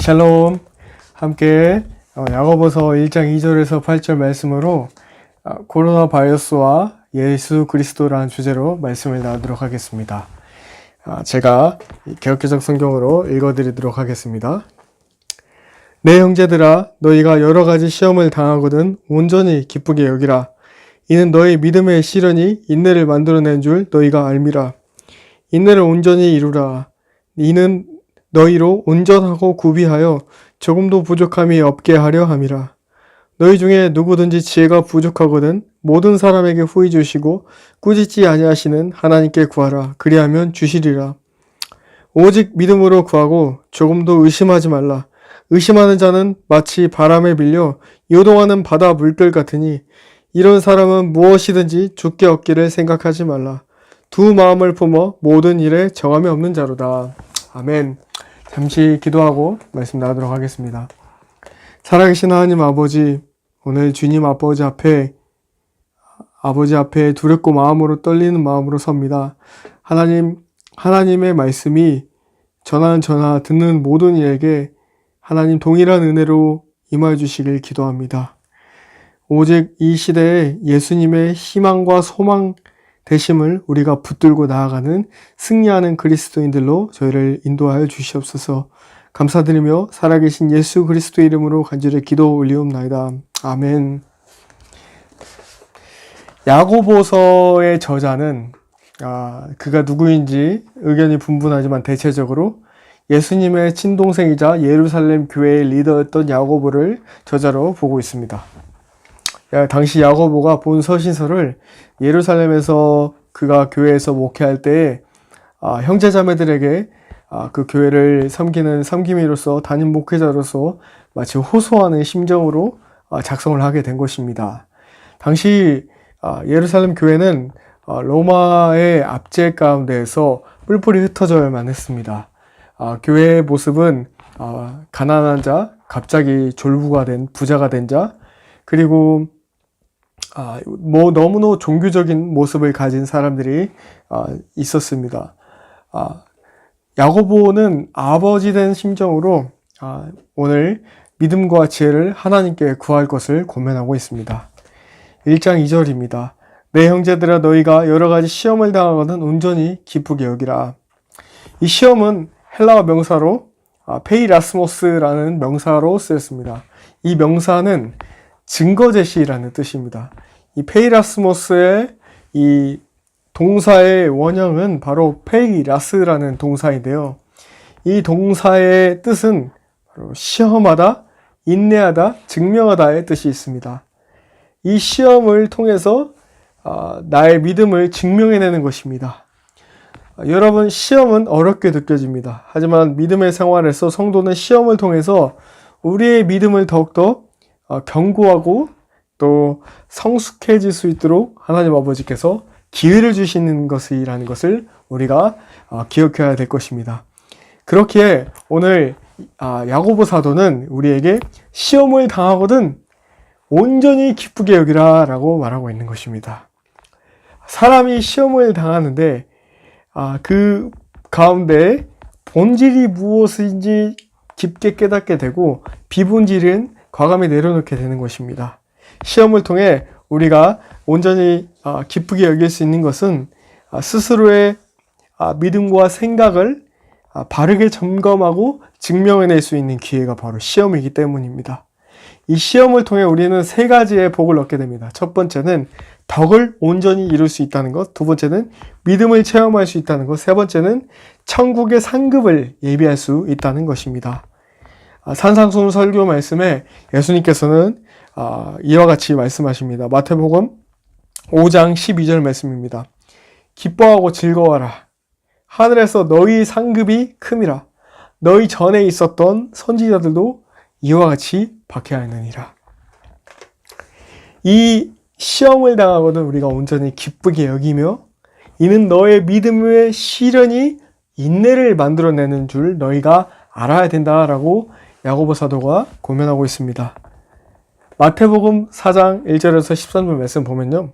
샬롬. 함께 야고보서 1장 2절에서 8절 말씀으로 코로나 바이러스와 예수 그리스도라는 주제로 말씀을 나누도록 하겠습니다. 제가 개역개정 성경으로 읽어드리도록 하겠습니다. 내 형제들아, 너희가 여러 가지 시험을 당하거든 온전히 기쁘게 여기라. 이는 너희 믿음의 시련이 인내를 만들어낸 줄 너희가 알미라. 인내를 온전히 이루라. 이는 너희로 온전하고 구비하여 조금도 부족함이 없게 하려 함이라. 너희 중에 누구든지 지혜가 부족하거든 모든 사람에게 후히 주시고 꾸짖지 아니하시는 하나님께 구하라. 그리하면 주시리라. 오직 믿음으로 구하고 조금도 의심하지 말라. 의심하는 자는 마치 바람에 빌려 요동하는 바다 물결 같으니 이런 사람은 무엇이든지 주께 얻기를 생각하지 말라. 두 마음을 품어 모든 일에 정함이 없는 자로다. 아멘. 잠시 기도하고 말씀 나누도록 하겠습니다. 살아계신 하나님 아버지, 오늘 주님 아버지 앞에 두렵고 마음으로 떨리는 마음으로 섭니다. 하나님의 말씀이 전하 듣는 모든 이에게 하나님 동일한 은혜로 임하여 주시길 기도합니다. 오직 이 시대에 예수님의 희망과 소망 되심을 우리가 붙들고 나아가는 승리하는 그리스도인들로 저희를 인도하여 주시옵소서. 감사드리며 살아계신 예수 그리스도 이름으로 간절히 기도 올리옵나이다. 아멘. 야고보서의 저자는 그가 누구인지 의견이 분분하지만 대체적으로 예수님의 친동생이자 예루살렘 교회의 리더였던 야고보를 저자로 보고 있습니다. 당시 야고보가 본 서신서를 예루살렘에서 그가 교회에서 목회할 때에 형제자매들에게 그 교회를 섬김이로써 담임 목회자로서 마치 호소하는 심정으로 작성을 하게 된 것입니다. 당시 예루살렘 교회는 로마의 압제 가운데에서 뿔뿔이 흩어져야만 했습니다. 교회의 모습은 가난한 자, 갑자기 졸부가 된 부자가 된 자, 그리고 너무나 종교적인 모습을 가진 사람들이 있었습니다. 야고보는 아버지 된 심정으로 오늘 믿음과 지혜를 하나님께 구할 것을 고면하고 있습니다. 1장 2절입니다. 내 형제들아, 너희가 여러 가지 시험을 당하거든 온전히 기쁘게 여기라. 이 시험은 헬라어 명사로 페이라스모스라는 명사로 쓰였습니다. 이 명사는 증거 제시라는 뜻입니다. 이 페이라스모스의 이 동사의 원형은 바로 페이라스라는 동사인데요. 이 동사의 뜻은 바로 시험하다, 인내하다, 증명하다의 뜻이 있습니다. 이 시험을 통해서 나의 믿음을 증명해내는 것입니다. 여러분, 시험은 어렵게 느껴집니다. 하지만 믿음의 생활에서 성도는 시험을 통해서 우리의 믿음을 더욱더 견고하고 또 성숙해질 수 있도록 하나님 아버지께서 기회를 주시는 것이라는 것을 우리가 기억해야 될 것입니다. 그렇기에 오늘 야고보 사도는 우리에게 시험을 당하거든 온전히 기쁘게 여기라 라고 말하고 있는 것입니다. 사람이 시험을 당하는데 그 가운데 본질이 무엇인지 깊게 깨닫게 되고 비본질은 과감히 내려놓게 되는 것입니다. 시험을 통해 우리가 온전히 기쁘게 여길 수 있는 것은 스스로의 믿음과 생각을 바르게 점검하고 증명해낼 수 있는 기회가 바로 시험이기 때문입니다. 이 시험을 통해 우리는 세 가지의 복을 얻게 됩니다. 첫 번째는 덕을 온전히 이룰 수 있다는 것, 두 번째는 믿음을 체험할 수 있다는 것, 세 번째는 천국의 상급을 예비할 수 있다는 것입니다. 산상수훈 설교 말씀에 예수님께서는 이와 같이 말씀하십니다. 마태복음 5장 12절 말씀입니다. 기뻐하고 즐거워하라. 하늘에서 너희 상급이 큼이라. 너희 전에 있었던 선지자들도 이와 같이 박해하느니라. 이 시험을 당하거든 우리가 온전히 기쁘게 여기며 이는 너의 믿음의 시련이 인내를 만들어내는 줄 너희가 알아야 된다라고 야고보 사도가 고면하고 있습니다. 마태복음 4장 1절에서 13절 말씀 보면요.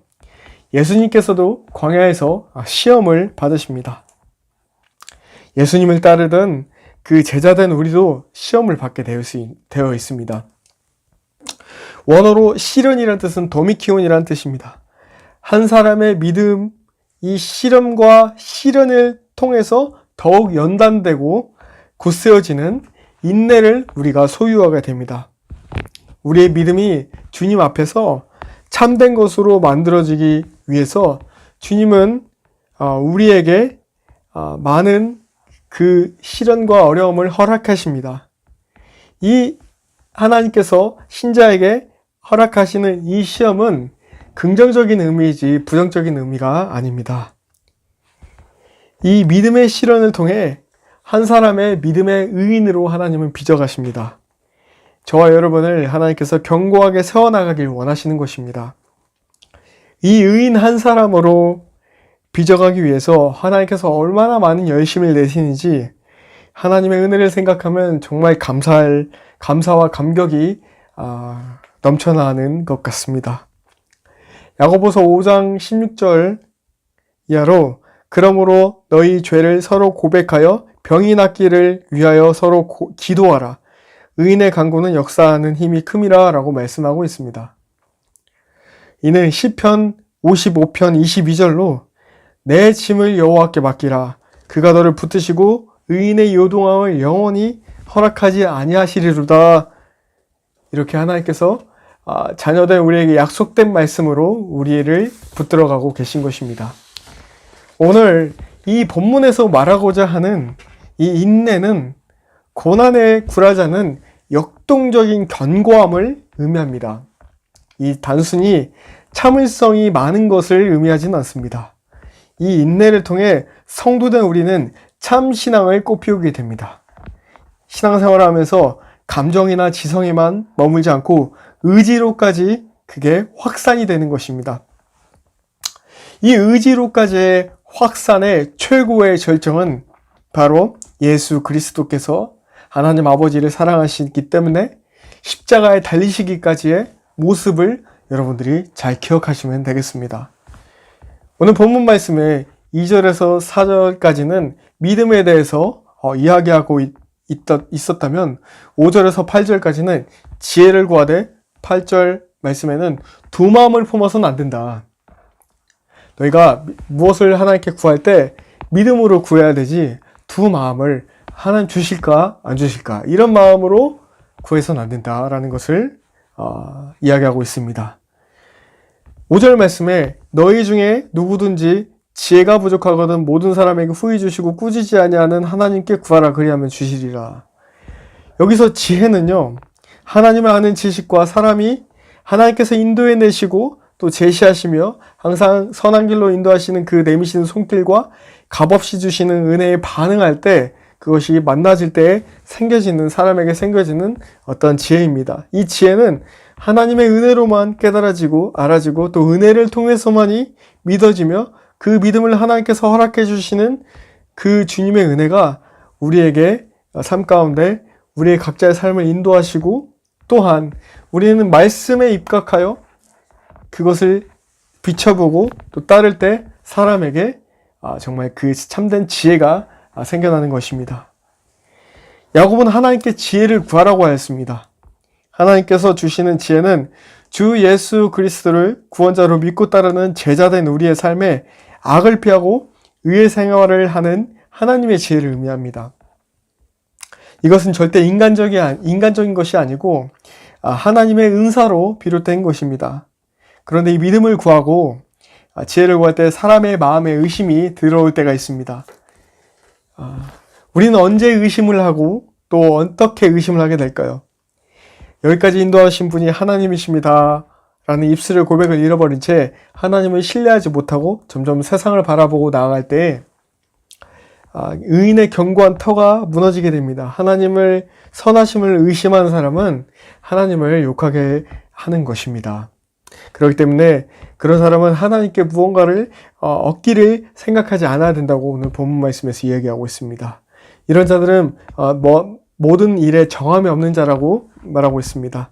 예수님께서도 광야에서 시험을 받으십니다. 예수님을 따르던 그 제자된 우리도 시험을 받게 되어 있습니다. 원어로 시련이라는 뜻은 도미키온이라는 뜻입니다. 한 사람의 믿음, 이 시험과 시련을 통해서 더욱 연단되고 굳세어지는 인내를 우리가 소유하게 됩니다. 우리의 믿음이 주님 앞에서 참된 것으로 만들어지기 위해서 주님은 우리에게 많은 그 시련과 어려움을 허락하십니다. 이 하나님께서 신자에게 허락하시는 이 시험은 긍정적인 의미이지 부정적인 의미가 아닙니다. 이 믿음의 시련을 통해 한 사람의 믿음의 의인으로 하나님은 빚어가십니다. 저와 여러분을 하나님께서 견고하게 세워나가길 원하시는 것입니다. 이 의인 한 사람으로 빚어가기 위해서 하나님께서 얼마나 많은 열심을 내시는지 하나님의 은혜를 생각하면 정말 감사와 감격이 넘쳐나는 것 같습니다. 야고보서 5장 16절 이하로 그러므로 너희 죄를 서로 고백하여 병이 낫기를 위하여 서로 기도하라. 의인의 간구는 역사하는 힘이 큼이라 라고 말씀하고 있습니다. 이는 시편 55편 22절로 내 짐을 여호와께 맡기라. 그가 너를 붙드시고 의인의 요동함을 영원히 허락하지 아니하시리로다. 이렇게 하나님께서 자녀된 우리에게 약속된 말씀으로 우리를 붙들어가고 계신 것입니다. 오늘 이 본문에서 말하고자 하는 이 인내는 고난에 굴하지 않은 역동적인 견고함을 의미합니다. 이 단순히 참을성이 많은 것을 의미하지는 않습니다. 이 인내를 통해 성도된 우리는 참 신앙을 꽃피우게 됩니다. 신앙생활을 하면서 감정이나 지성에만 머물지 않고 의지로까지 그게 확산이 되는 것입니다. 이 의지로까지의 확산의 최고의 절정은 바로 예수 그리스도께서 하나님 아버지를 사랑하시기 때문에 십자가에 달리시기까지의 모습을 여러분들이 잘 기억하시면 되겠습니다. 오늘 본문 말씀의 2절에서 4절까지는 믿음에 대해서 이야기하고 있었다면 5절에서 8절까지는 지혜를 구하되 8절 말씀에는 두 마음을 품어서는 안 된다. 너희가 무엇을 하나님께 구할 때 믿음으로 구해야 되지 두 마음을 하나님 주실까 안 주실까 이런 마음으로 구해서는 안 된다라는 것을 이야기하고 있습니다. 5절 말씀에 너희 중에 누구든지 지혜가 부족하거든 모든 사람에게 후히 주시고 꾸짖지 아니하는 하나님께 구하라 그리하면 주시리라. 여기서 지혜는요, 하나님을 아는 지식과 사람이 하나님께서 인도해 내시고 또 제시하시며 항상 선한 길로 인도하시는 그 내미시는 손길과 값없이 주시는 은혜에 반응할 때 그것이 만나질 때 사람에게 생겨지는 어떤 지혜입니다. 이 지혜는 하나님의 은혜로만 깨달아지고 알아지고 또 은혜를 통해서만이 믿어지며 그 믿음을 하나님께서 허락해 주시는 그 주님의 은혜가 우리에게 삶 가운데 우리의 각자의 삶을 인도하시고 또한 우리는 말씀에 입각하여 그것을 비춰보고 또 따를 때 사람에게 정말 그 참된 지혜가 생겨나는 것입니다. 야곱은 하나님께 지혜를 구하라고 하였습니다. 하나님께서 주시는 지혜는 주 예수 그리스도를 구원자로 믿고 따르는 제자된 우리의 삶에 악을 피하고 의의 생활을 하는 하나님의 지혜를 의미합니다. 이것은 절대 인간적인 것이 아니고 하나님의 은사로 비롯된 것입니다. 그런데 이 믿음을 구하고 지혜를 구할 때 사람의 마음에 의심이 들어올 때가 있습니다. 우리는 언제 의심을 하고 또 어떻게 의심을 하게 될까요? 여기까지 인도하신 분이 하나님이십니다 라는 입술의 고백을 잃어버린 채 하나님을 신뢰하지 못하고 점점 세상을 바라보고 나아갈 때 의인의 견고한 터가 무너지게 됩니다. 하나님을 선하심을 의심하는 사람은 하나님을 욕하게 하는 것입니다. 그렇기 때문에 그런 사람은 하나님께 무언가를 얻기를 생각하지 않아야 된다고 오늘 본문 말씀에서 이야기하고 있습니다. 이런 자들은 모든 일에 정함이 없는 자라고 말하고 있습니다.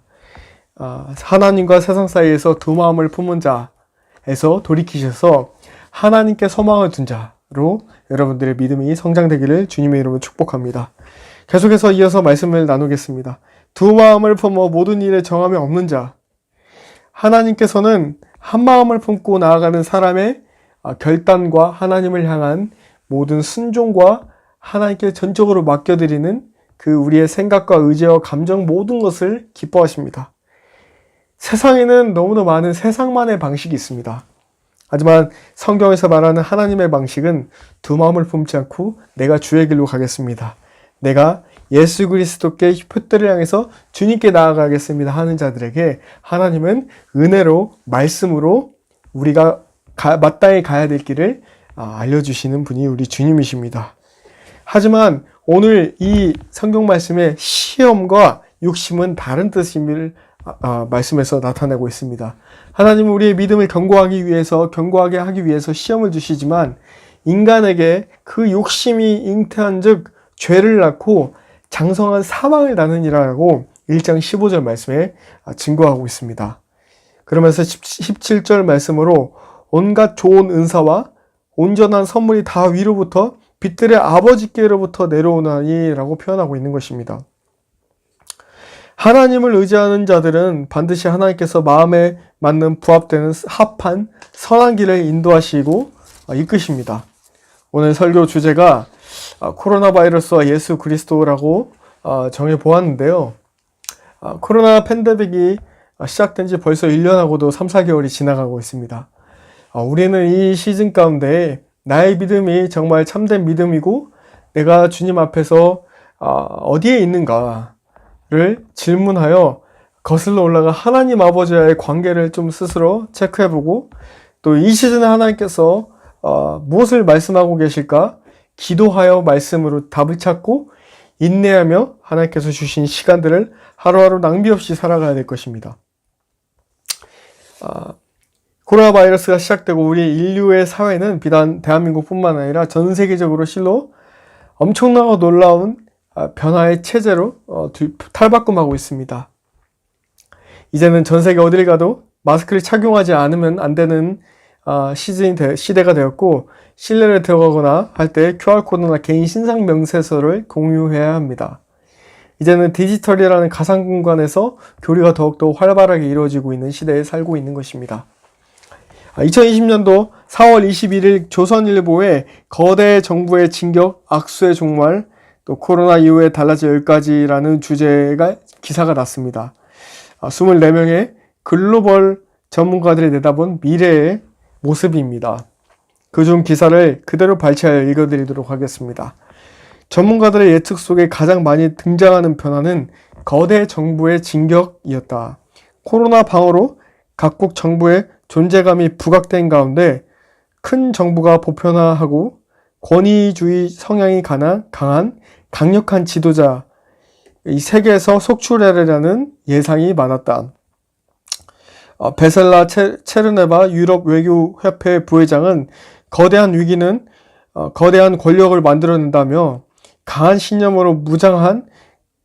하나님과 세상 사이에서 두 마음을 품은 자에서 돌이키셔서 하나님께 소망을 둔 자로 여러분들의 믿음이 성장되기를 주님의 이름으로 축복합니다. 계속해서 이어서 말씀을 나누겠습니다. 두 마음을 품어 모든 일에 정함이 없는 자. 하나님께서는 한 마음을 품고 나아가는 사람의 결단과 하나님을 향한 모든 순종과 하나님께 전적으로 맡겨드리는 그 우리의 생각과 의지와 감정 모든 것을 기뻐하십니다. 세상에는 너무나 많은 세상만의 방식이 있습니다. 하지만 성경에서 말하는 하나님의 방식은 두 마음을 품지 않고 내가 주의 길로 가겠습니다. 내가 예수 그리스도께 표대를 향해서 주님께 나아가겠습니다 하는 자들에게 하나님은 은혜로 말씀으로 우리가 마땅히 가야 될 길을 알려주시는 분이 우리 주님이십니다. 하지만 오늘 이 성경 말씀의 시험과 욕심은 다른 뜻임을 말씀에서 나타내고 있습니다. 하나님은 우리의 믿음을 견고하게 하기 위해서 시험을 주시지만 인간에게 그 욕심이 잉태한 즉 죄를 낳고 장성한 사망을 낳느니라고 1장 15절 말씀에 증거하고 있습니다. 그러면서 17절 말씀으로 온갖 좋은 은사와 온전한 선물이 다 위로부터 빛들의 아버지께로부터 내려오나니 라고 표현하고 있는 것입니다. 하나님을 의지하는 자들은 반드시 하나님께서 마음에 맞는 부합되는 합한 선한 길을 인도하시고 이끄십니다. 오늘 설교 주제가 코로나 바이러스와 예수 그리스도라고 정해보았는데요. 코로나 팬데믹이 시작된 지 벌써 1년하고도 3, 4개월이 지나가고 있습니다. 우리는 이 시즌 가운데 나의 믿음이 정말 참된 믿음이고 내가 주님 앞에서 어디에 있는가를 질문하여 거슬러 올라가 하나님 아버지와의 관계를 좀 스스로 체크해보고 또 이 시즌에 하나님께서 무엇을 말씀하고 계실까 기도하여 말씀으로 답을 찾고 인내하며 하나님께서 주신 시간들을 하루하루 낭비 없이 살아가야 될 것입니다. 코로나 바이러스가 시작되고 우리 인류의 사회는 비단 대한민국뿐만 아니라 전 세계적으로 실로 엄청나고 놀라운 변화의 체제로 탈바꿈하고 있습니다. 이제는 전 세계 어딜 가도 마스크를 착용하지 않으면 안 되는 시대가 되었고 실내를 들어가거나 할 때 QR코드나 개인 신상 명세서를 공유해야 합니다. 이제는 디지털이라는 가상 공간에서 교류가 더욱더 활발하게 이루어지고 있는 시대에 살고 있는 것입니다. 2020년도 4월 21일 조선일보에 거대 정부의 진격, 악수의 종말, 또 코로나 이후에 달라질 10가지라는 주제가 기사가 났습니다. 24명의 글로벌 전문가들이 내다본 미래의 모습입니다. 그중 기사를 그대로 발췌하여 읽어드리도록 하겠습니다. 전문가들의 예측 속에 가장 많이 등장하는 변화는 거대 정부의 진격이었다. 코로나 방어로 각국 정부의 존재감이 부각된 가운데 큰 정부가 보편화하고 권위주의 성향이 강한 강력한 지도자, 이 세계에서 속출하려는 예상이 많았다. 베셀라 체르네바 유럽 외교협회 부회장은 거대한 위기는 거대한 권력을 만들어낸다며 강한 신념으로 무장한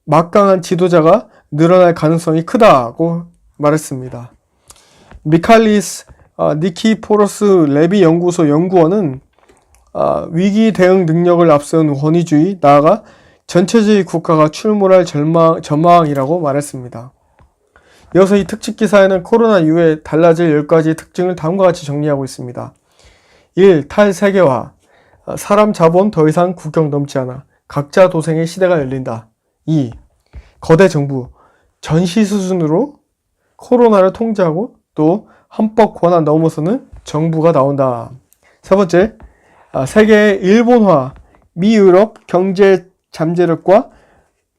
막강한 지도자가 늘어날 가능성이 크다고 말했습니다. 미칼리스 니키포로스 레비 연구소 연구원은 위기 대응 능력을 앞세운 권위주의, 나아가 전체주의 국가가 출몰할 전망이라고 말했습니다. 이어서 이 특집 기사에는 코로나 이후에 달라질 10가지 특징을 다음과 같이 정리하고 있습니다. 1. 탈세계화. 사람 자본 더 이상 국경 넘지 않아. 각자 도생의 시대가 열린다. 2. 거대 정부. 전시 수준으로 코로나를 통제하고 또 헌법 권한 넘어서는 정부가 나온다. 세 번째, 세계의 일본화. 미유럽 경제 잠재력과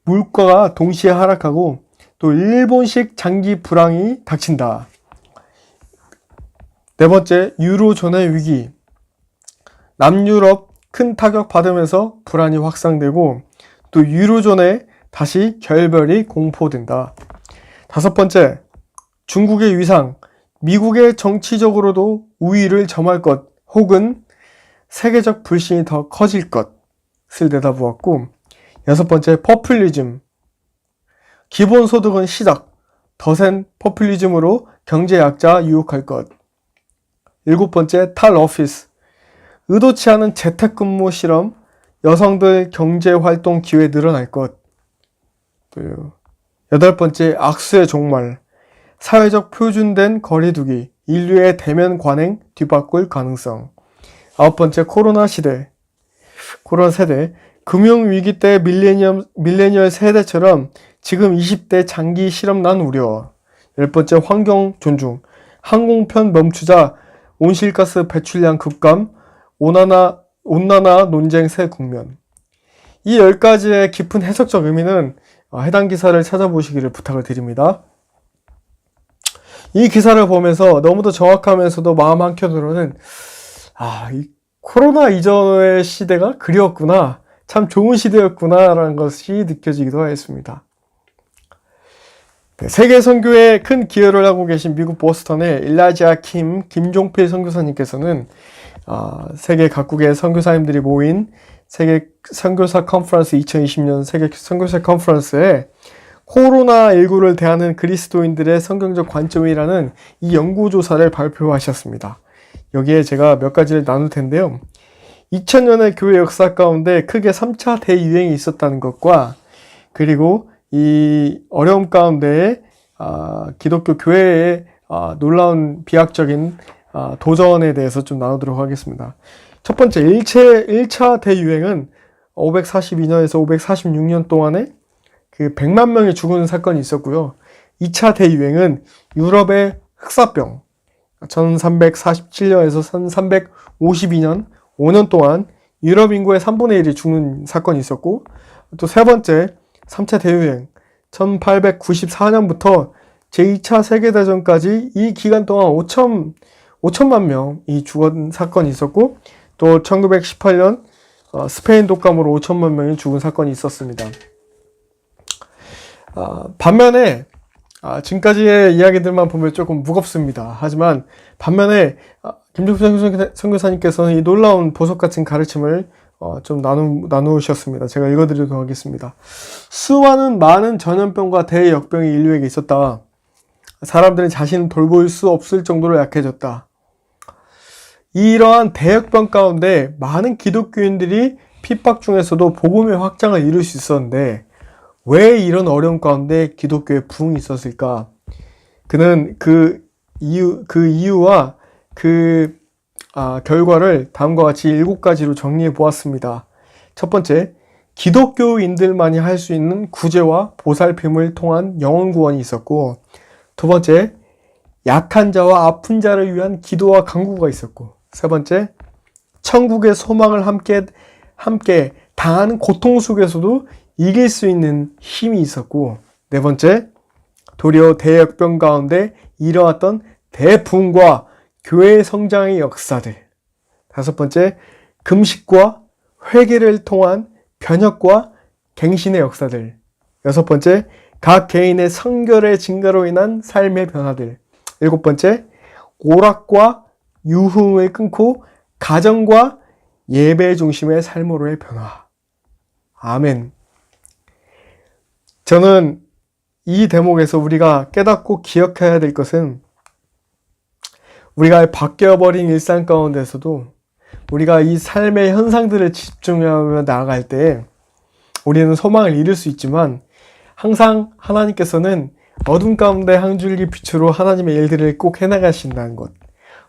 물가가 동시에 하락하고 또 일본식 장기 불황이 닥친다. 네 번째, 유로존의 위기. 남유럽 큰 타격 받으면서 불안이 확산되고 또 유로존에 다시 결별이 공포된다. 다섯 번째, 중국의 위상. 미국의 정치적으로도 우위를 점할 것 혹은 세계적 불신이 더 커질 것을 내다보았고, 여섯 번째, 포퓰리즘. 기본소득은 시작, 더 센 포퓰리즘으로 경제 약자 유혹할 것. 일곱 번째, 탈오피스. 의도치 않은 재택근무 실험, 여성들 경제활동 기회 늘어날 것. 또 8번째, 악수의 종말. 사회적 표준된 거리두기. 인류의 대면 관행 뒤바꿀 가능성. 9번째, 코로나 세대. 금융위기 때 밀레니얼 세대처럼 지금 20대 장기 실업난 우려. 10번째, 환경 존중. 항공편 멈추자 온실가스 배출량 급감, 온난화 논쟁 새 국면. 이 10가지의 깊은 해석적 의미는 해당 기사를 찾아보시기를 부탁을 드립니다. 이 기사를 보면서 너무도 정확하면서도 마음 한켠으로는 이 코로나 이전의 시대가 그리웠구나, 참 좋은 시대였구나 라는 것이 느껴지기도 했습니다. 세계 선교에 큰 기여를 하고 계신 미국 보스턴의 일라지아 김종필 선교사님께서는 세계 각국의 선교사님들이 모인 세계 선교사 컨퍼런스 2020년 세계 선교사 컨퍼런스에 코로나19를 대하는 그리스도인들의 성경적 관점이라는 이 연구조사를 발표하셨습니다. 여기에 제가 몇 가지를 나눌 텐데요. 2000년의 교회 역사 가운데 크게 3차 대유행이 있었다는 것과, 그리고 이 어려움 가운데 기독교 교회의 놀라운 비약적인 도전에 대해서 좀 나누도록 하겠습니다. 첫 번째, 1차 대유행은 542년에서 546년 동안에 그 100만 명이 죽은 사건이 있었고요. 2차 대유행은 유럽의 흑사병, 1347년에서 1352년 5년 동안 유럽 인구의 3분의 1이 죽는 사건이 있었고, 또 세 번째 3차 대유행, 1894년부터 제2차 세계대전까지 이 기간 동안 5천만 명이 죽은 사건이 있었고, 또 1918년 스페인 독감으로 5천만 명이 죽은 사건이 있었습니다. 반면에 지금까지의 이야기들만 보면 조금 무겁습니다. 하지만 반면에 김종필 선교사님께서는 이 놀라운 보석 같은 가르침을 좀 나누셨습니다. 제가 읽어드리도록 하겠습니다. 수많은 많은 전염병과 대역병이 인류에게 있었다. 사람들은 자신을 돌볼 수 없을 정도로 약해졌다. 이러한 대역병 가운데 많은 기독교인들이 핍박 중에서도 복음의 확장을 이룰 수 있었는데, 왜 이런 어려움 가운데 기독교에 부흥이 있었을까? 그는 그 이유와 결과를 다음과 같이 7가지로 정리해 보았습니다. 첫 번째, 기독교인들만이 할 수 있는 구제와 보살핌을 통한 영혼 구원이 있었고, 두 번째, 약한 자와 아픈 자를 위한 기도와 간구가 있었고, 세 번째, 천국의 소망을 함께 당하는 고통 속에서도 이길 수 있는 힘이 있었고, 네 번째, 도리어 대역병 가운데 일어났던 대부흥과 교회의 성장의 역사들. 다섯 번째, 금식과 회개를 통한 변혁과 갱신의 역사들. 여섯 번째, 각 개인의 성결의 증가로 인한 삶의 변화들. 일곱 번째, 오락과 유흥을 끊고 가정과 예배 중심의 삶으로의 변화. 아멘. 저는 이 대목에서 우리가 깨닫고 기억해야 될 것은, 우리가 바뀌어버린 일상 가운데서도 우리가 이 삶의 현상들을 집중하며 나아갈 때 우리는 소망을 잃을 수 있지만, 항상 하나님께서는 어둠 가운데 한 줄기 빛으로 하나님의 일들을 꼭 해나가신다는 것.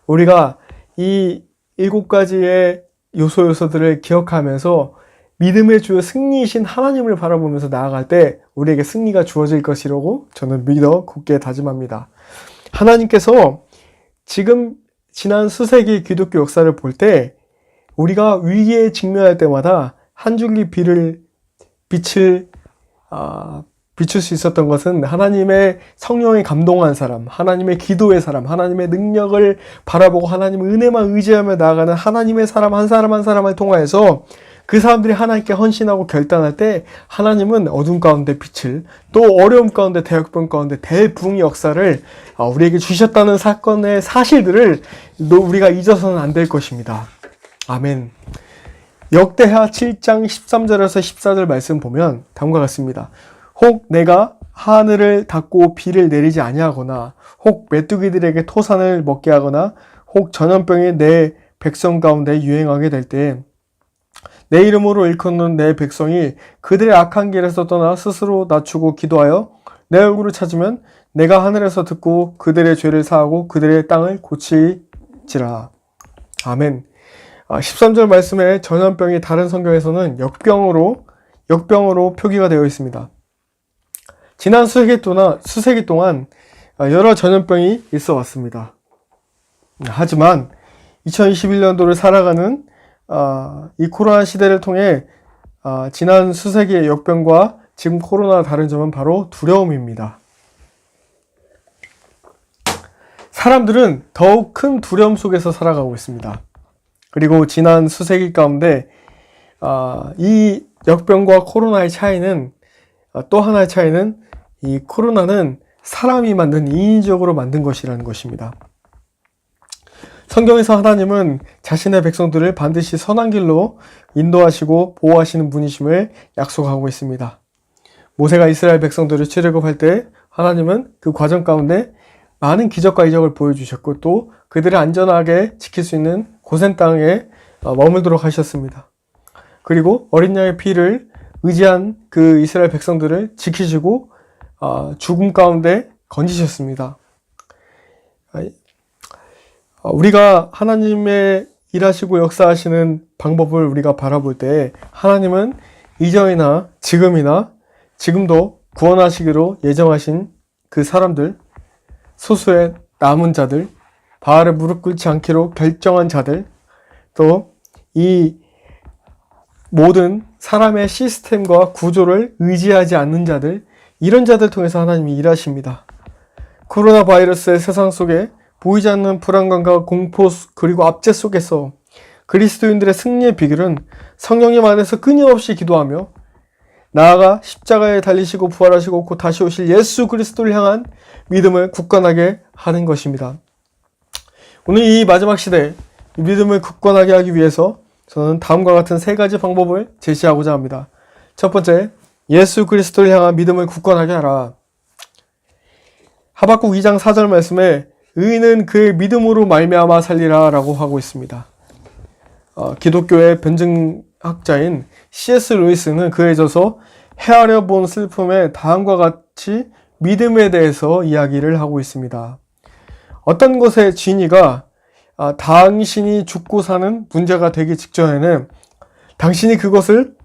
우리가 이 7가지의 요소들을 기억하면서 믿음의 주요 승리이신 하나님을 바라보면서 나아갈 때 우리에게 승리가 주어질 것이라고 저는 믿어 굳게 다짐합니다. 하나님께서 지금 지난 수세기 기독교 역사를 볼 때 우리가 위기에 직면할 때마다 한 줄기 빛을 비출 수 있었던 것은 하나님의 성령에 감동한 사람, 하나님의 기도의 사람, 하나님의 능력을 바라보고 하나님의 은혜만 의지하며 나아가는 하나님의 사람 한 사람 한 사람을 통하여서 그 사람들이 하나님께 헌신하고 결단할 때 하나님은 어둠 가운데 빛을, 또 어려움 가운데 대역병 가운데 대부흥의 역사를 우리에게 주셨다는 사건의 사실들을 우리가 잊어서는 안 될 것입니다. 아멘. 역대하 7장 13절에서 14절 말씀 보면 다음과 같습니다. 혹 내가 하늘을 닫고 비를 내리지 아니하거나, 혹 메뚜기들에게 토산을 먹게 하거나, 혹 전염병이 내 백성 가운데 유행하게 될 때 내 이름으로 일컫는 내 백성이 그들의 악한 길에서 떠나 스스로 낮추고 기도하여 내 얼굴을 찾으면 내가 하늘에서 듣고 그들의 죄를 사하고 그들의 땅을 고치지라. 아멘. 13절 말씀에 전염병이 다른 성경에서는 역병으로 표기가 되어 있습니다. 지난 수세기 동안 여러 전염병이 있어 왔습니다. 하지만 2021년도를 살아가는 이 코로나 시대를 통해 지난 수세기의 역병과 지금 코로나와 다른 점은 바로 두려움입니다. 사람들은 더욱 큰 두려움 속에서 살아가고 있습니다. 그리고 지난 수세기 가운데 이 역병과 코로나의 차이는 또 하나의 차이는 이 코로나는 사람이 만든 인위적으로 만든 것이라는 것입니다. 성경에서 하나님은 자신의 백성들을 반드시 선한 길로 인도하시고 보호하시는 분이심을 약속하고 있습니다. 모세가 이스라엘 백성들을 출애굽할 때 하나님은 그 과정 가운데 많은 기적과 이적을 보여주셨고 또 그들을 안전하게 지킬 수 있는 고센 땅에 머물도록 하셨습니다. 그리고 어린 양의 피를 의지한 그 이스라엘 백성들을 지키시고 죽음 가운데 건지셨습니다. 우리가 하나님의 일하시고 역사하시는 방법을 우리가 바라볼 때 하나님은 이전이나 지금이나 지금도 구원하시기로 예정하신 그 사람들, 소수의 남은 자들, 바알에 무릎 꿇지 않기로 결정한 자들, 또 이 모든 사람의 시스템과 구조를 의지하지 않는 자들, 이런 자들 통해서 하나님이 일하십니다. 코로나 바이러스의 세상 속에 보이지 않는 불안감과 공포 그리고 압제 속에서 그리스도인들의 승리의 비결은 성령님 안에서 끊임없이 기도하며 나아가 십자가에 달리시고 부활하시고 곧 다시 오실 예수 그리스도를 향한 믿음을 굳건하게 하는 것입니다. 오늘 이 마지막 시대에 믿음을 굳건하게 하기 위해서 저는 다음과 같은 세 가지 방법을 제시하고자 합니다. 첫 번째, 예수 그리스도를 향한 믿음을 굳건하게 하라. 하박국 2장 4절 말씀에 의인은 그의 믿음으로 말미암아 살리라 라고 하고 있습니다. 기독교의 변증학자인 C.S. 루이스는 그에 져서 헤아려 본 슬픔에 다음과 같이 믿음에 대해서 이야기를 하고 있습니다. 어떤 것의 진위가 당신이 죽고 사는 문제가 되기 직전에는 당신이 그것을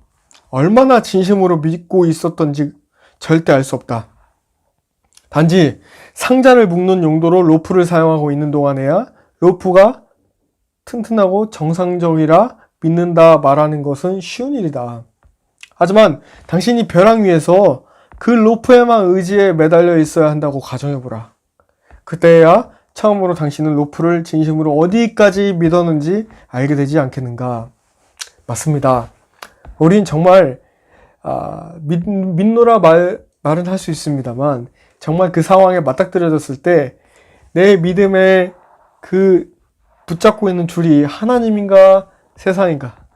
얼마나 진심으로 믿고 있었던지 절대 알 수 없다. 단지 상자를 묶는 용도로 로프를 사용하고 있는 동안에야 로프가 튼튼하고 정상적이라 믿는다 말하는 것은 쉬운 일이다. 하지만 당신이 벼랑 위에서 그 로프에만 의지에 매달려 있어야 한다고 가정해보라. 그때야 처음으로 당신은 로프를 진심으로 어디까지 믿었는지 알게 되지 않겠는가. 맞습니다. 우린 정말 믿노라 말은 할 수 있습니다만 정말 그 상황에 맞닥뜨려졌을 때 내 믿음의 그 붙잡고 있는 줄이 하나님인가 세상인가,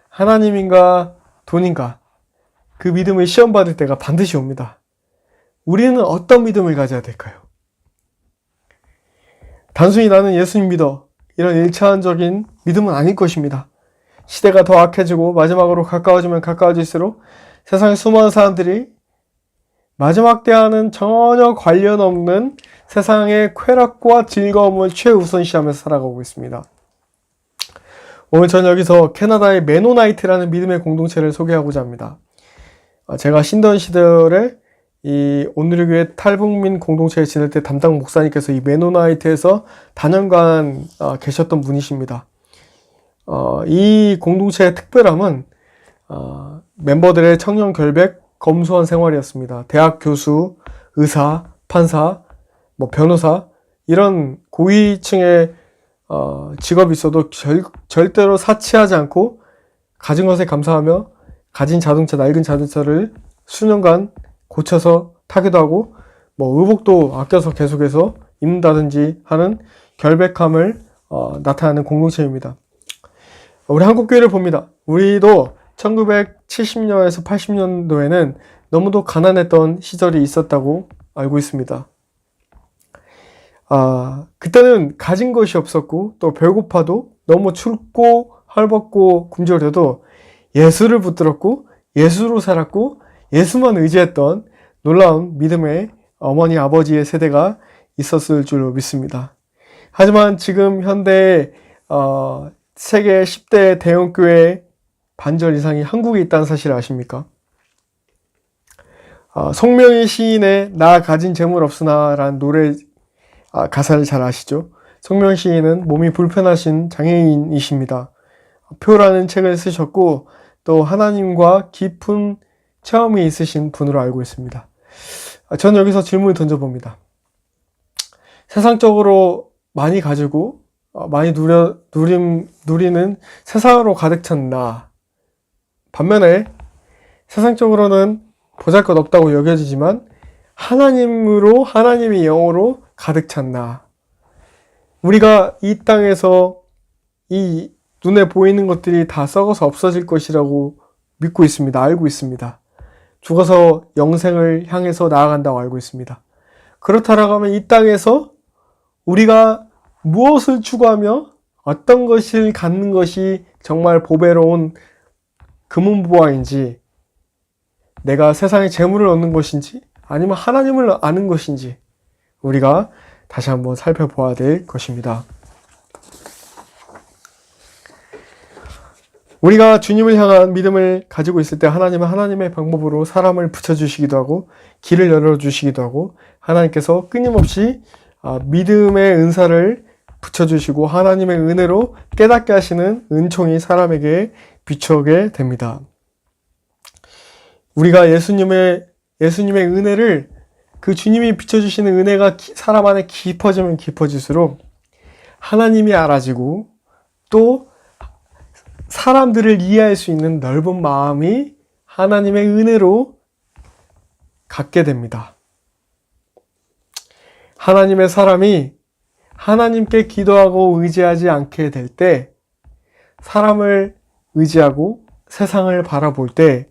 하나님인가 돈인가, 그 믿음을 시험받을 때가 반드시 옵니다. 우리는 어떤 믿음을 가져야 될까요? 단순히 나는 예수님 믿어, 이런 일차원적인 믿음은 아닐 것입니다. 시대가 더 악해지고 마지막으로 가까워지면 가까워질수록 세상의 수많은 사람들이 마지막 때와는 전혀 관련 없는 세상의 쾌락과 즐거움을 최우선시하면서 살아가고 있습니다. 오늘 저는 여기서 캐나다의 메노나이트라는 믿음의 공동체를 소개하고자 합니다. 제가 신던 시절에 이 온누리교회 탈북민 공동체에 지낼 때 담당 목사님께서 이 메노나이트에서 단연간 계셨던 분이십니다. 이 공동체의 특별함은 멤버들의 청년 결백, 검소한 생활이었습니다. 대학 교수, 의사, 판사, 변호사 이런 고위층의 직업이 있어도 절대로 사치하지 않고 가진 것에 감사하며 가진 자동차, 낡은 자동차를 수년간 고쳐서 타기도 하고 의복도 아껴서 계속해서 입는다든지 하는 결백함을 나타내는 공동체입니다. 우리 한국교회를 봅니다. 우리도 1970년에서 80년도에는 너무도 가난했던 시절이 있었다고 알고 있습니다. 그때는 가진 것이 없었고 또 배고파도 너무 춥고 헐벗고 굶주려도 예수를 붙들었고 예수로 살았고 예수만 의지했던 놀라운 믿음의 어머니 아버지의 세대가 있었을 줄로 믿습니다. 하지만 지금 현대 세계 10대 대형교회 반절 이상이 한국에 있다는 사실을 아십니까? 송명희 시인의 나 가진 재물 없으나 라는 노래 가사를 잘 아시죠? 송명희 시인은 몸이 불편하신 장애인이십니다. 표라는 책을 쓰셨고 또 하나님과 깊은 체험이 있으신 분으로 알고 있습니다. 저는 여기서 질문을 던져봅니다. 세상적으로 많이 가지고 많이 누리는 세상으로 가득 찬 나. 반면에 세상적으로는 보잘것없다고 여겨지지만 하나님의 영으로 가득 찬 나. 우리가 이 땅에서 이 눈에 보이는 것들이 다 썩어서 없어질 것이라고 믿고 있습니다. 알고 있습니다. 죽어서 영생을 향해서 나아간다고 알고 있습니다. 그렇다라고 하면 이 땅에서 우리가 무엇을 추구하며 어떤 것을 갖는 것이 정말 보배로운 금은보화인지, 내가 세상에 재물을 얻는 것인지 아니면 하나님을 아는 것인지 우리가 다시 한번 살펴보아야 될 것입니다. 우리가 주님을 향한 믿음을 가지고 있을 때 하나님은 하나님의 방법으로 사람을 붙여주시기도 하고 길을 열어주시기도 하고 하나님께서 끊임없이 믿음의 은사를 붙여주시고 하나님의 은혜로 깨닫게 하시는 은총이 사람에게 비추게 됩니다. 우리가 예수님의 은혜를, 그 주님이 비춰주시는 은혜가 사람 안에 깊어지면 깊어질수록 하나님이 알아지고 또 사람들을 이해할 수 있는 넓은 마음이 하나님의 은혜로 갖게 됩니다. 하나님의 사람이 하나님께 기도하고 의지하지 않게 될 때, 사람을 의지하고 세상을 바라볼 때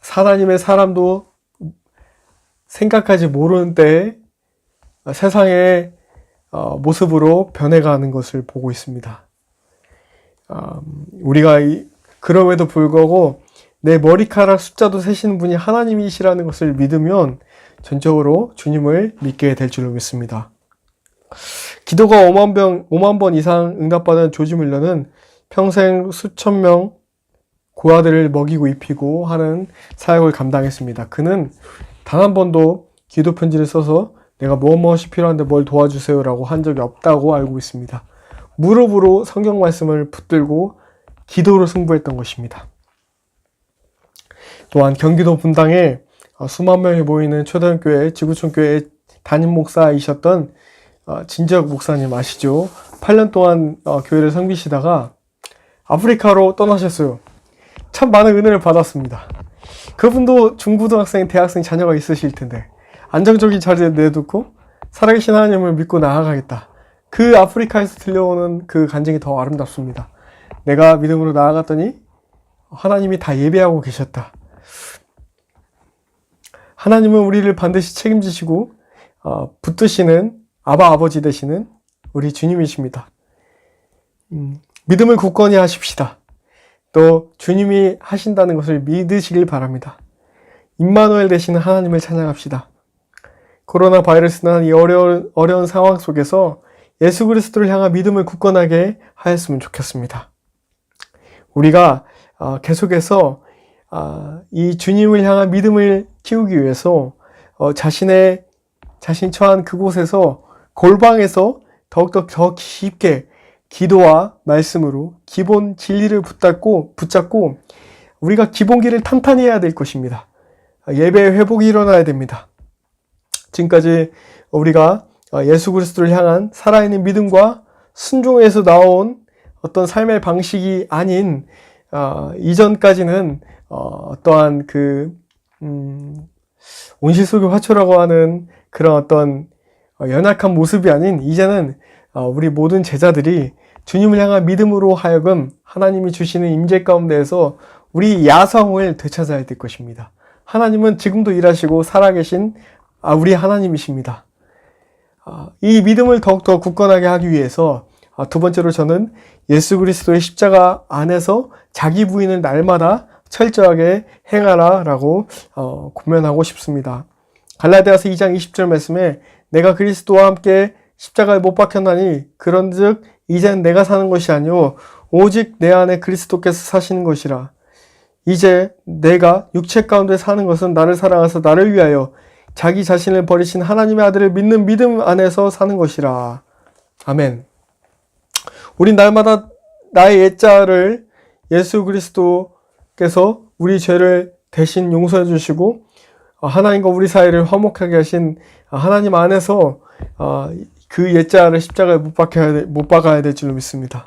하나님의 사람도 생각하지 모르는 때에 세상의 모습으로 변해가는 것을 보고 있습니다. 우리가 그럼에도 불구하고 내 머리카락 숫자도 세시는 분이 하나님이시라는 것을 믿으면 전적으로 주님을 믿게 될 줄로 믿습니다. 기도가 5만 번 이상 응답받은 조지 밀러는 평생 수천 명 고아들을 먹이고 입히고 하는 사역을 감당했습니다. 그는 단 한 번도 기도 편지를 써서 내가 무엇이 필요한데 뭘 도와주세요 라고 한 적이 없다고 알고 있습니다. 무릎으로 성경 말씀을 붙들고 기도로 승부했던 것입니다. 또한 경기도 분당에 수만 명이 모이는 초대교회, 지구촌교회 담임 목사이셨던 진지혁 목사님 아시죠? 8년 동안 교회를 섬기시다가 아프리카로 떠나셨어요. 참 많은 은혜를 받았습니다. 그분도 중고등학생, 대학생 자녀가 있으실 텐데 안정적인 자리에 내두고 살아계신 하나님을 믿고 나아가겠다. 그 아프리카에서 들려오는 그 간증이 더 아름답습니다. 내가 믿음으로 나아갔더니 하나님이 다 예배하고 계셨다. 하나님은 우리를 반드시 책임지시고 붙드시는 아버지 되시는 우리 주님이십니다. 믿음을 굳건히 하십시다. 또 주님이 하신다는 것을 믿으시길 바랍니다. 임마누엘 되시는 하나님을 찬양합시다. 코로나 바이러스는 이 어려운 상황 속에서 예수 그리스도를 향한 믿음을 굳건하게 하였으면 좋겠습니다. 우리가 계속해서 이 주님을 향한 믿음을 키우기 위해서 자신이 처한 그곳에서 골방에서 더욱더 더 깊게 기도와 말씀으로 기본 진리를 붙잡고 우리가 기본기를 탄탄히 해야 될 것입니다. 예배의 회복이 일어나야 됩니다. 지금까지 우리가 예수 그리스도를 향한 살아있는 믿음과 순종에서 나온 어떤 삶의 방식이 아닌 이전까지는 어떠한 온실 속의 화초라고 하는 그런 어떤 연약한 모습이 아닌 이제는 우리 모든 제자들이 주님을 향한 믿음으로 하여금 하나님이 주시는 임재 가운데에서 우리 야성을 되찾아야 될 것입니다. 하나님은 지금도 일하시고 살아계신 우리 하나님이십니다. 이 믿음을 더욱더 굳건하게 하기 위해서 두 번째로 저는 예수 그리스도의 십자가 안에서 자기 부인을 날마다 철저하게 행하라 라고 권면하고 싶습니다. 갈라디아서 2장 20절 말씀에 내가 그리스도와 함께 십자가에 못 박혔나니 그런즉 이젠 내가 사는 것이 아니요 오직 내 안에 그리스도께서 사시는 것이라. 이제 내가 육체 가운데 사는 것은 나를 사랑하사 나를 위하여 자기 자신을 버리신 하나님의 아들을 믿는 믿음 안에서 사는 것이라. 아멘. 우린 날마다 나의 옛자를 예수 그리스도께서 우리 죄를 대신 용서해 주시고 하나님과 우리 사이를 화목하게 하신 하나님 안에서 그 옛자를 십자가에 못 박아야 될 줄로 믿습니다.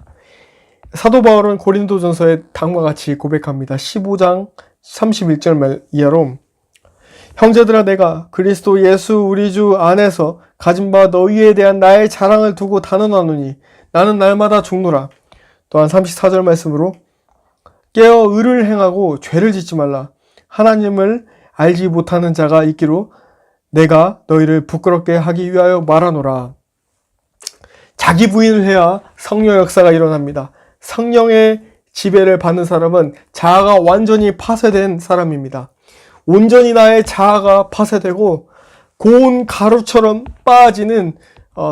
사도 바울은 고린도전서에 다음과 같이 고백합니다. 15장 31절 말 이하로 형제들아 내가 그리스도 예수 우리 주 안에서 가진 바 너희에 대한 나의 자랑을 두고 단언하노니 나는 날마다 죽노라. 또한 34절 말씀으로 깨어 의를 행하고 죄를 짓지 말라. 하나님을 알지 못하는 자가 있기로 내가 너희를 부끄럽게 하기 위하여 말하노라. 자기 부인을 해야 성령 역사가 일어납니다. 성령의 지배를 받는 사람은 자아가 완전히 파쇄된 사람입니다. 온전히 나의 자아가 파쇄되고 고운 가루처럼 빠지는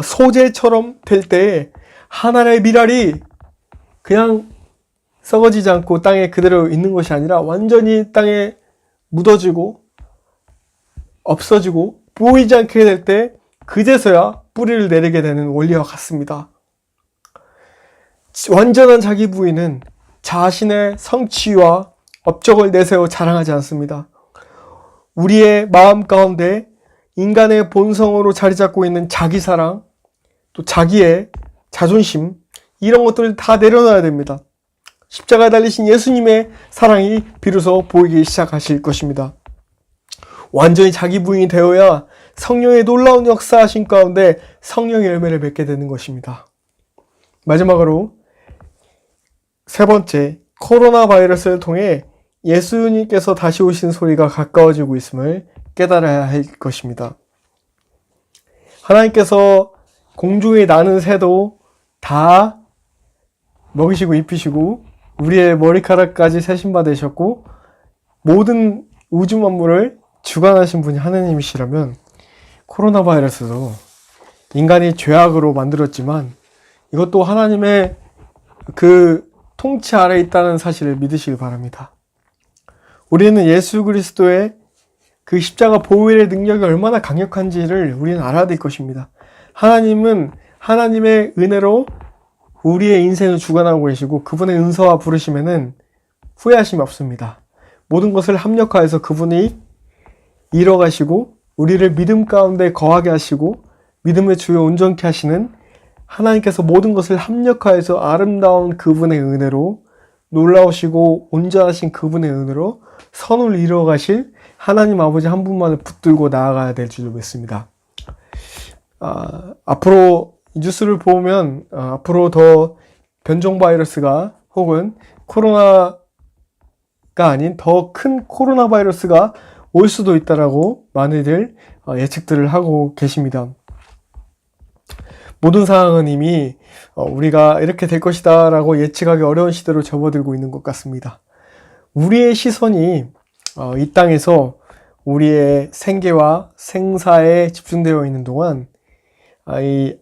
소재처럼 될 때에 하나님의 미랄이 그냥 썩어지지 않고 땅에 그대로 있는 것이 아니라 완전히 땅에 묻어지고 없어지고 보이지 않게 될 때 그제서야 뿌리를 내리게 되는 원리와 같습니다. 완전한 자기 부인은 자신의 성취와 업적을 내세워 자랑하지 않습니다. 우리의 마음 가운데 인간의 본성으로 자리 잡고 있는 자기 사랑, 또 자기의 자존심, 이런 것들을 다 내려놔야 됩니다. 십자가에 달리신 예수님의 사랑이 비로소 보이기 시작하실 것입니다. 완전히 자기 부인이 되어야 성령의 놀라운 역사하신 가운데 성령의 열매를 맺게 되는 것입니다. 마지막으로 세 번째, 코로나 바이러스를 통해 예수님께서 다시 오신 소리가 가까워지고 있음을 깨달아야 할 것입니다. 하나님께서 공중에 나는 새도 다 먹이시고 입히시고 우리의 머리카락까지 세신바 되셨고 모든 우주 만물을 주관하신 분이 하나님이시라면 코로나 바이러스도 인간이 죄악으로 만들었지만 이것도 하나님의 그 통치 아래에 있다는 사실을 믿으시길 바랍니다. 우리는 예수 그리스도의 그 십자가 보혈의 능력이 얼마나 강력한지를 우리는 알아야 될 것입니다. 하나님은 하나님의 은혜로 우리의 인생을 주관하고 계시고 그분의 은사와 부르심에는 후회하심이 없습니다. 모든 것을 합력하여서 그분이 이뤄가시고 우리를 믿음 가운데 거하게 하시고 믿음의 주요 온전케 하시는 하나님께서 모든 것을 합력하여서 아름다운 그분의 은혜로 놀라우시고 온전하신 그분의 은혜로 선을 이뤄가실 하나님 아버지 한 분만을 붙들고 나아가야 될 줄로 믿습니다. 앞으로 이 뉴스를 보면 앞으로 더 변종 바이러스가 혹은 코로나가 아닌 더 큰 코로나 바이러스가 올 수도 있다라고 많이들 예측들을 하고 계십니다. 모든 상황은 이미 우리가 이렇게 될 것이다 라고 예측하기 어려운 시대로 접어들고 있는 것 같습니다. 우리의 시선이 이 땅에서 우리의 생계와 생사에 집중되어 있는 동안 이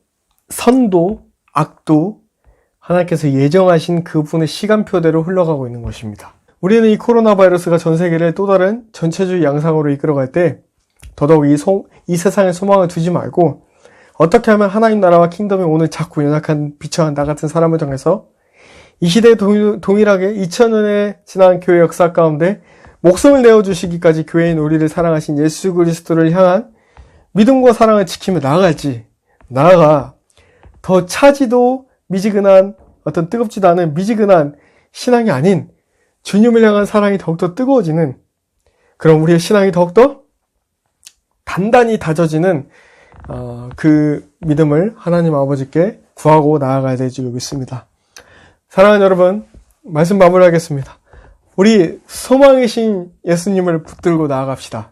선도 악도 하나님께서 예정하신 그분의 시간표대로 흘러가고 있는 것입니다. 우리는 이 코로나 바이러스가 전 세계를 또 다른 전체주의 양상으로 이끌어갈 때 더더욱 이 세상에 소망을 두지 말고 어떻게 하면 하나님 나라와 킹덤이 오늘 자꾸 연약한 비천한 나 같은 사람을 통해서 이 시대에 동일하게 2000년에 지난 교회 역사 가운데 목숨을 내어주시기까지 교회인 우리를 사랑하신 예수 그리스도를 향한 믿음과 사랑을 지키며 나아가 더 차지도 미지근한 어떤 뜨겁지도 않은 미지근한 신앙이 아닌 주님을 향한 사랑이 더욱더 뜨거워지는 그럼 우리의 신앙이 더욱더 단단히 다져지는 그 믿음을 하나님 아버지께 구하고 나아가야 될 줄 믿습니다. 사랑하는 여러분, 말씀 마무리하겠습니다. 우리 소망이신 예수님을 붙들고 나아갑시다.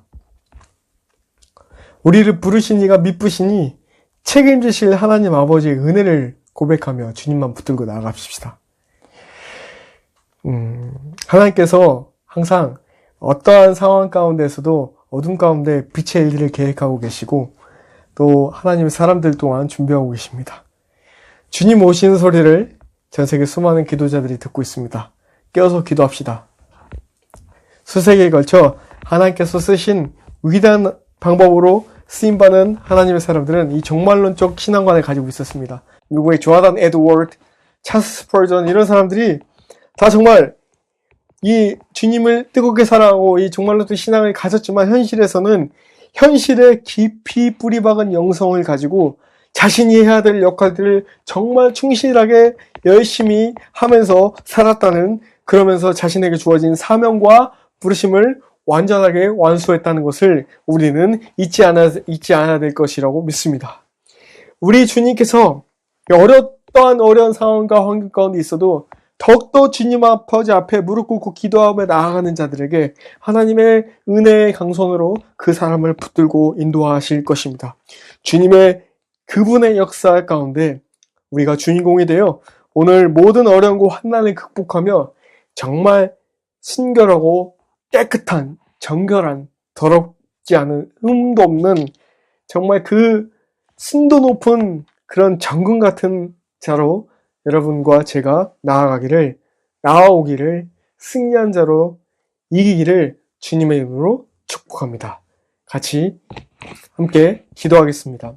우리를 부르신 이가 미쁘시니 책임지실 하나님 아버지의 은혜를 고백하며 주님만 붙들고 나아갑시다. 하나님께서 항상 어떠한 상황 가운데서도 어둠 가운데 빛의 일들을 계획하고 계시고 또 하나님의 사람들 또한 준비하고 계십니다. 주님 오시는 소리를 전 세계 수많은 기도자들이 듣고 있습니다. 깨어서 기도합시다. 수세기에 걸쳐 하나님께서 쓰신 위대한 방법으로 쓰임받는 하나님의 사람들은 이 종말론적 신앙관을 가지고 있었습니다. 미국의 조나단 에드워드, 찰스 스펄전 이런 사람들이 다 정말 이 주님을 뜨겁게 사랑하고 이 종말론적 신앙을 가졌지만 현실에서는 현실에 깊이 뿌리박은 영성을 가지고 자신이 해야 될 역할들을 정말 충실하게 열심히 하면서 살았다는, 그러면서 자신에게 주어진 사명과 부르심을 완전하게 완수했다는 것을 우리는 잊지 않아야 될 것이라고 믿습니다. 우리 주님께서 어떠한 어려운 상황과 환경 가운데 있어도 더욱더 주님 아버지 앞에 무릎 꿇고 기도하며 나아가는 자들에게 하나님의 은혜의 강손으로 그 사람을 붙들고 인도하실 것입니다. 주님의 그분의 역사 가운데 우리가 주인공이 되어 오늘 모든 어려움과 환난을 극복하며 정말 순결하고 깨끗한, 정결한, 더럽지 않은, 흠도 없는 정말 그 순도 높은 그런 정금 같은 자로 여러분과 제가 나아오기를, 승리한 자로 이기기를 주님의 이름으로 축복합니다. 같이 함께 기도하겠습니다.